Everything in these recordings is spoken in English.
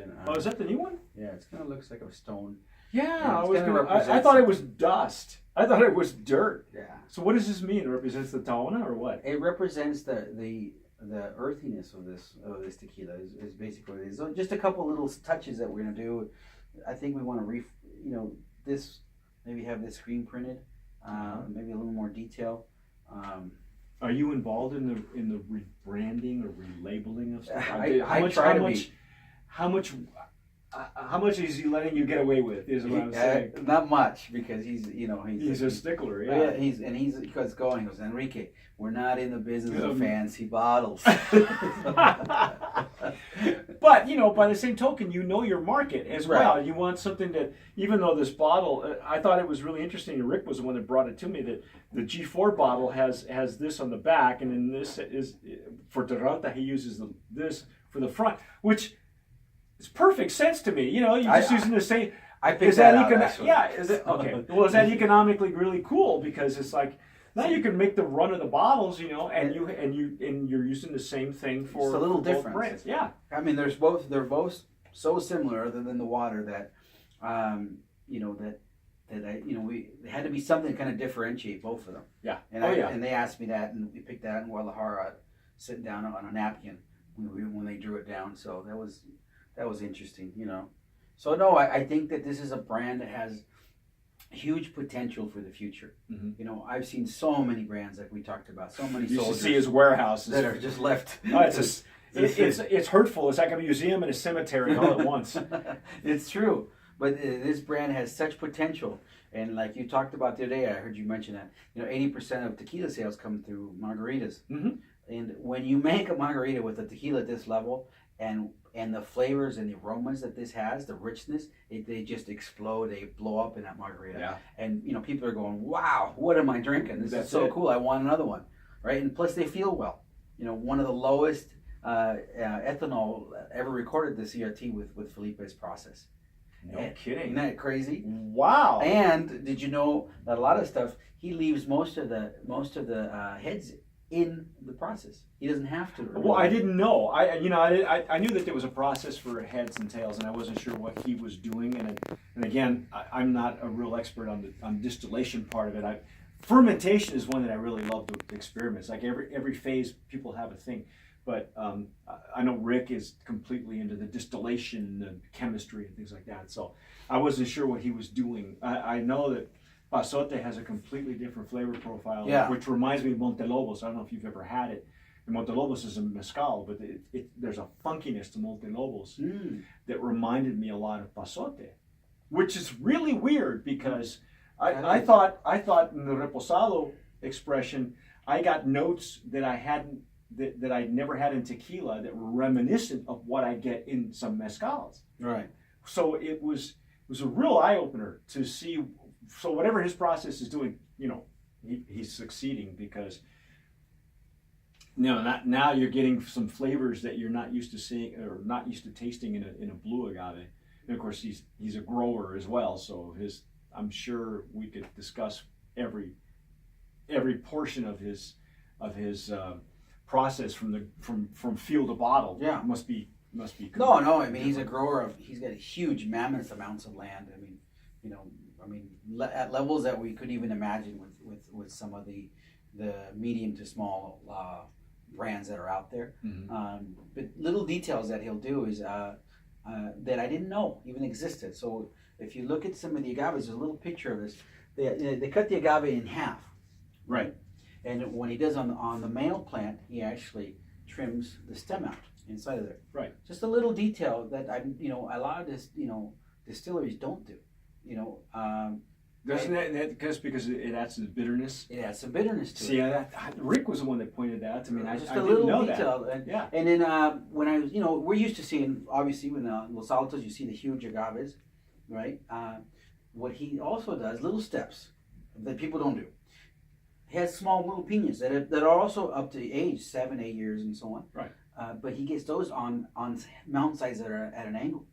And Oh, is that the new one? yeah, it kind of looks like a stone. Yeah, Yeah, I thought it was dust. I thought it was dirt. Yeah. So what does this mean? It represents the taona or what? It represents the earthiness of this tequila is basically what it is. So just a couple little touches that we're gonna do. I think we want to this, maybe have this screen printed, maybe a little more detail. Are you involved in the rebranding or relabeling of stuff? How much is he letting you get away with? Is what I'm saying. Not much, because he's a stickler. Yeah, he's going. He goes, Enrique, we're not in the business of fancy bottles. But by the same token, your market as well. You want something that, even though this bottle, I thought it was really interesting. Rick was the one that brought it to me, that the G4 bottle has this on the back, and then this is for Terralta. He uses this for the front, which it's perfect sense to me. You're just using the same. I picked that out, actually. Yeah. Is it okay? Well, is that economically really cool? Because it's like now you can make the run of the bottles, and you're using the same thing for just a little both difference. brands. Yeah. I mean, they're both so similar, other than the water, that there had to be something to kind of differentiate both of them. Yeah. And and they asked me that, and we picked that in Guadalajara, sitting down on a napkin when they drew it down. So that was interesting, So no, I think that this is a brand that has huge potential for the future. Mm-hmm. I've seen so many brands, like we talked about, so many You should soldiers see his warehouses that are just left. Oh, it's hurtful. It's like a museum and a cemetery all at once. It's true, but this brand has such potential. And like you talked about the other day, I heard you mention that 80% of tequila sales come through margaritas. Mm-hmm. And when you make a margarita with a tequila at this level, and the flavors and the aromas that this has, the richness, they just explode. They blow up in that margarita. Yeah. And people are going, "Wow, what am I drinking? This is so cool. I want another one." Right? And plus, they feel well. One of the lowest ethanol ever recorded, the CRT with Felipe's process. No kidding. Isn't that crazy? Wow. And did you know that a lot of stuff, he leaves most of the heads in the process. He doesn't have to. Well, I didn't know. I knew that there was a process for heads and tails, and I wasn't sure what he was doing. And again, I'm not a real expert on distillation part of it. Fermentation is one that I really love to experiment. It's like every phase, people have a thing. But I know Rick is completely into the distillation and chemistry and things like that. So I wasn't sure what he was doing. I know that Pasote has a completely different flavor profile, which reminds me of Montelobos. I don't know if you've ever had it. And Montelobos is a mezcal, but there's a funkiness to Montelobos that reminded me a lot of Pasote, which is really weird because I thought in the Reposado expression, I got notes that I hadn't, that I'd never had in tequila that were reminiscent of what I get in some mezcals. Right. So it was a real eye opener to see. So whatever his process is doing, he's succeeding, because now you're getting some flavors that you're not used to seeing or not used to tasting in a blue agave. And of course, he's a grower as well, so I'm sure we could discuss every portion of his process from field to bottle. Yeah, must be. No. I mean, he's a grower he's got a huge mammoth amounts of land. I mean, at levels that we could even imagine with some of the medium to small brands that are out there. Mm-hmm. But little details that he'll do is that I didn't know even existed. So if you look at some of the agaves, there's a little picture of this. They cut the agave in half. Right. And when he does on the male plant, he actually trims the stem out inside of there. Right. Just a little detail that a lot of this distilleries don't do. Doesn't that because it adds to the bitterness? It adds some bitterness to it. See, Rick was the one that pointed that out to me. And just I a didn't little know detail. that. And, and then when I was, we're used to seeing, obviously, when Los Altos, you see the huge agaves, right? What he also does, little steps that people don't do. He has small little piñas that are also up to age 7, 8 years, and so on. Right. But he gets those on mountainsides that are at an angle,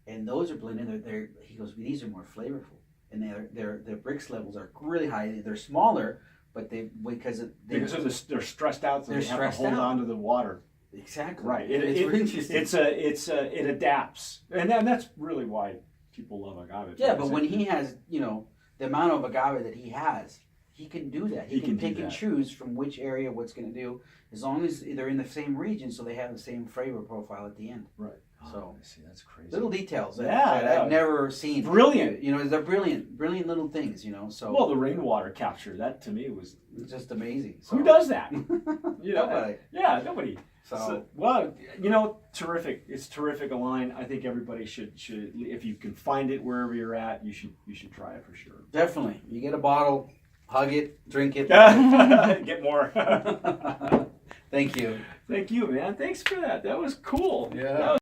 and those are blended. He goes, these are more flavorful, and their Brix levels are really high. They're smaller, but they're stressed out, so they have to hold on to the water. Exactly. Right. It's really interesting. It adapts, and that's really why people love agave. Yeah, but when he has, the amount of agave that he has, he can do that. He can do pick and that. choose from which area what's going to do, as long as they're in the same region, so they have the same flavor profile at the end. Right. So I see, that's crazy. little details that, Yeah, that yeah. I've never seen. Brilliant. They're brilliant little things. So Well, the rainwater capture, that to me was it's just amazing. So. who does that? Nobody. Yeah, nobody. So well, terrific. It's terrific a line. I think everybody should if you can find it wherever you're at, you should try it for sure. definitely, you get a bottle, hug it, drink it. Get more. Thank you. Thank you, man. Thanks for that. That was cool. Yeah. That was